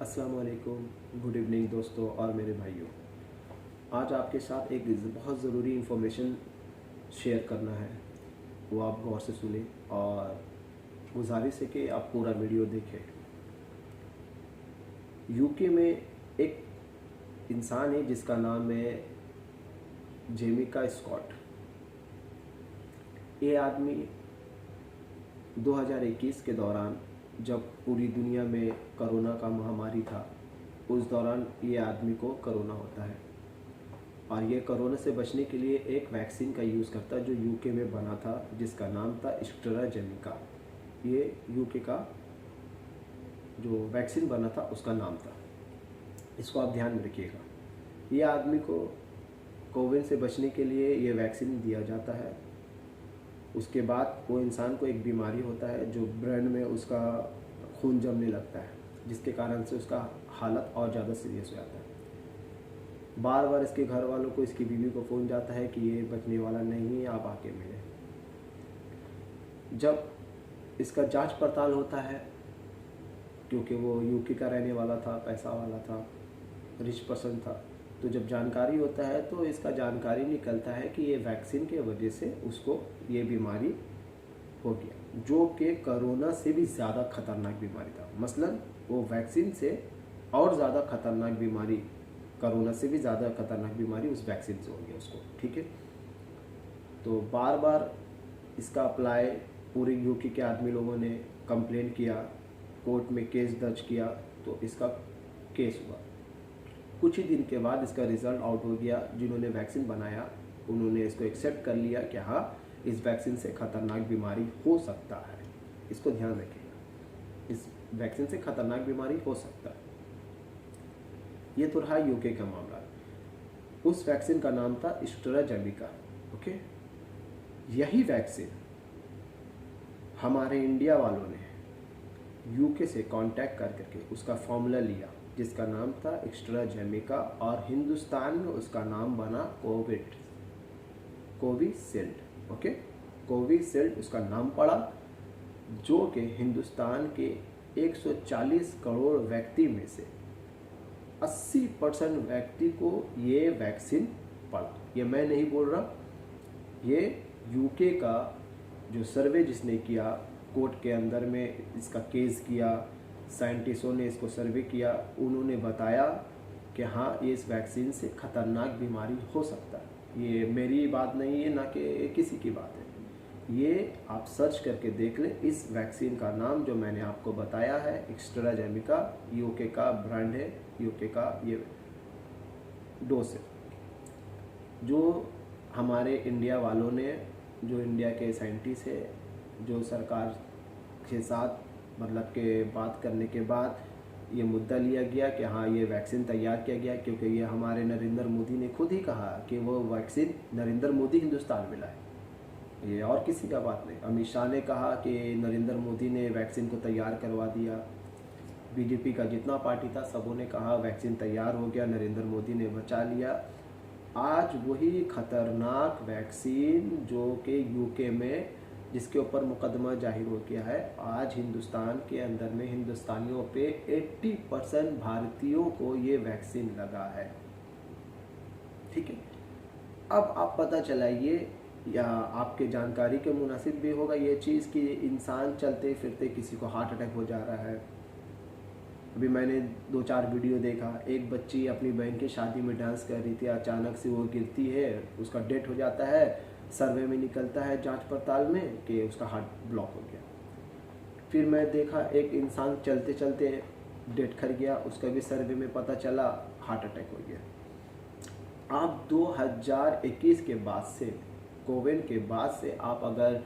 अस्सलाम वालेकुम, good evening दोस्तों और मेरे भाइयों। आज आपके साथ एक बहुत ज़रूरी इन्फॉर्मेशन शेयर करना है, वो आप गौर से सुने और गुजारिश है कि आप पूरा वीडियो देखें। यूके में एक इंसान है जिसका नाम है जेमिका स्कॉट। ये आदमी 2021 के दौरान, जब पूरी दुनिया में कोरोना का महामारी था, उस दौरान ये आदमी को कोरोना होता है और ये कोरोना से बचने के लिए एक वैक्सीन का यूज़ करता है जो यूके में बना था, जिसका नाम था एस्ट्राजेनेका। ये यूके का जो वैक्सीन बना था उसका नाम था। इसको आप ध्यान में रखिएगा। ये आदमी को कोविड से बचने के लिए ये वैक्सीन दिया जाता है। उसके बाद वो इंसान को एक बीमारी होता है जो ब्रेन में उसका खून जमने लगता है, जिसके कारण से उसका हालत और ज़्यादा सीरियस हो जाता है। बार बार इसके घर वालों को, इसकी बीवी को फ़ोन जाता है कि ये बचने वाला नहीं है, आप आके मिलें। जब इसका जांच पड़ताल होता है, क्योंकि वो यूके का रहने वाला था, पैसा वाला था, रिच पर्सन था, तो जब जानकारी होता है तो इसका जानकारी निकलता है कि ये वैक्सीन के वजह से उसको ये बीमारी हो गया, जो कि कोरोना से भी ज़्यादा खतरनाक बीमारी था। मसलन वो वैक्सीन से और ज़्यादा खतरनाक बीमारी, कोरोना से भी ज़्यादा खतरनाक बीमारी उस वैक्सीन से हो गया उसको। ठीक है, तो बार बार इसका अप्लाई पूरे यूके के आदमी लोगों ने कंप्लेन किया, कोर्ट में केस दर्ज किया, तो इसका केस हुआ। कुछ ही दिन के बाद इसका रिज़ल्ट आउट हो गया। जिन्होंने वैक्सीन बनाया उन्होंने इसको एक्सेप्ट कर लिया कि हाँ, इस वैक्सीन से खतरनाक बीमारी हो सकता है। इसको ध्यान रखिएगा, इस वैक्सीन से खतरनाक बीमारी हो सकता है। ये तो रहा यूके का मामला। उस वैक्सीन का नाम था एस्ट्राजेनेका। ओके, यही वैक्सीन हमारे इंडिया वालों ने यूके से कांटेक्ट करके उसका फॉर्मूला लिया, जिसका नाम था एस्ट्राजेनेका, और हिंदुस्तान में उसका नाम बना कोविशील्ड। ओके, कोविशील्ड उसका नाम पड़ा, जो कि हिंदुस्तान के 140 करोड़ व्यक्ति में से 80% व्यक्ति को ये वैक्सीन पड़ा। ये मैं नहीं बोल रहा, ये यूके का जो सर्वे जिसने किया, कोर्ट के अंदर में इसका केस किया, साइंटिस्टों ने इसको सर्वे किया, उन्होंने बताया कि हाँ, ये इस वैक्सीन से खतरनाक बीमारी हो सकता है। ये मेरी बात नहीं है, ना कि किसी की बात है। ये आप सर्च करके देख लें। इस वैक्सीन का नाम जो मैंने आपको बताया है एस्ट्राजेनेका, यूके का ब्रांड है, यूके का ये डोज है। जो हमारे इंडिया वालों ने, जो इंडिया के साइंटिस्ट है, जो सरकार के साथ मतलब के बात करने के बाद ये मुद्दा लिया गया कि हाँ, ये वैक्सीन तैयार किया गया, क्योंकि ये हमारे नरेंद्र मोदी ने खुद ही कहा कि वो वैक्सीन नरेंद्र मोदी हिंदुस्तान में लाए, ये और किसी का बात नहीं। अमित शाह ने कहा कि नरेंद्र मोदी ने वैक्सीन को तैयार करवा दिया। बीजेपी का जितना पार्टी था सबों ने कहा वैक्सीन तैयार हो गया, नरेंद्र मोदी ने बचा लिया। आज वही खतरनाक वैक्सीन जो कि यूके में, जिसके ऊपर मुकदमा जाहिर हो गया है, आज हिंदुस्तान के अंदर में हिंदुस्तानियों पे 80% भारतीयों को ये वैक्सीन लगा है। ठीक है, अब आप पता चलाइए, या आपके जानकारी के मुनासिब भी होगा ये चीज़ कि इंसान चलते फिरते किसी को हार्ट अटैक हो जा रहा है। अभी मैंने 2-4 वीडियो देखा, एक बच्ची अपनी बहन की शादी में डांस कर रही थी, अचानक से वो गिरती है, उसका डेथ हो जाता है। सर्वे में निकलता है जांच पड़ताल में कि उसका हार्ट ब्लॉक हो गया। फिर मैं देखा एक इंसान चलते चलते डेथ कर गया, उसका भी सर्वे में पता चला हार्ट अटैक हो गया। आप 2021 के बाद से, कोविड के बाद से आप अगर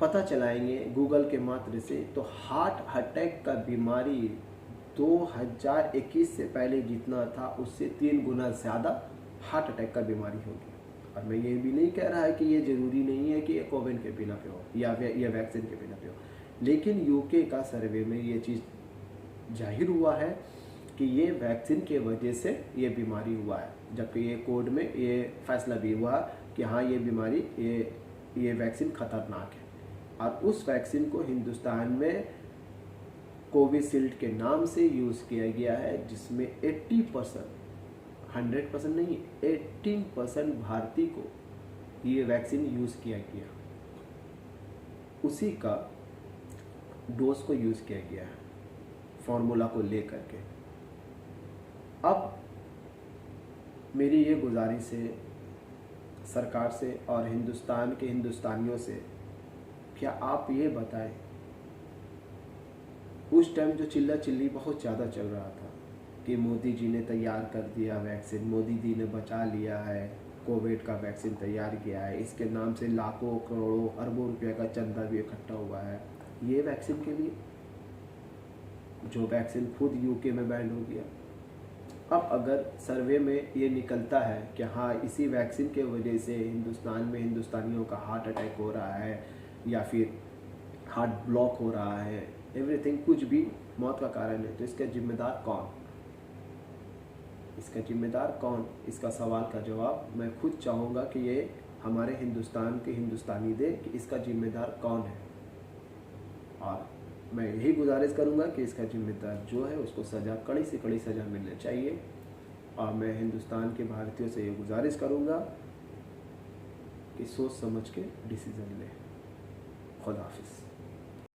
पता चलाएंगे गूगल के मात्र से, तो हार्ट अटैक का बीमारी 2021 से पहले जितना था उससे 3 गुना ज़्यादा हार्ट अटैक का बीमारी होगी। और मैं ये भी नहीं कह रहा है कि ये ज़रूरी नहीं है कि ये कोविड के बिना पे हो या वैक्सीन के बिना पे हो, लेकिन यूके का सर्वे में ये चीज़ जाहिर हुआ है कि ये वैक्सीन के वजह से ये बीमारी हुआ है, जबकि ये कोर्ट में ये फैसला भी हुआ कि हाँ, ये बीमारी, ये वैक्सीन खतरनाक है। और उस वैक्सीन को हिंदुस्तान में कोविशील्ड के नाम से यूज़ किया गया है, जिसमें 80%, 100% नहीं, 18% भारतीय को ये वैक्सीन यूज़ किया गया, उसी का डोज को यूज़ किया गया है फॉर्मूला को लेकर के। अब मेरी ये गुजारिश है सरकार से और हिंदुस्तान के हिंदुस्तानियों से, क्या आप ये बताएं, उस टाइम जो चिल्ला चिल्ली बहुत ज़्यादा चल रहा था कि मोदी जी ने तैयार कर दिया वैक्सीन, मोदी जी ने बचा लिया है, कोविड का वैक्सीन तैयार किया है, इसके नाम से लाखों करोड़ों अरबों रुपए का चंदा भी इकट्ठा हुआ है, ये वैक्सीन के लिए, जो वैक्सीन खुद यूके में बैन हो गया। अब अगर सर्वे में ये निकलता है कि हाँ इसी वैक्सीन के वजह से हिंदुस्तान में हिंदुस्तानियों का हार्ट अटैक हो रहा है या फिर हार्ट ब्लॉक हो रहा है, एवरीथिंग, कुछ भी मौत का कारण है, तो इसका जिम्मेदार कौन? इसका जिम्मेदार कौन? इसका सवाल का जवाब मैं खुद चाहूँगा कि ये हमारे हिंदुस्तान के हिंदुस्तानी दे कि इसका जिम्मेदार कौन है। और मैं यही गुजारिश करूँगा कि इसका जिम्मेदार जो है उसको सज़ा, कड़ी से कड़ी सज़ा मिलनी चाहिए। और मैं हिंदुस्तान के भारतीयों से ये गुजारिश करूँगा कि सोच समझ के डिसीज़न लें। खुदा हाफिज़।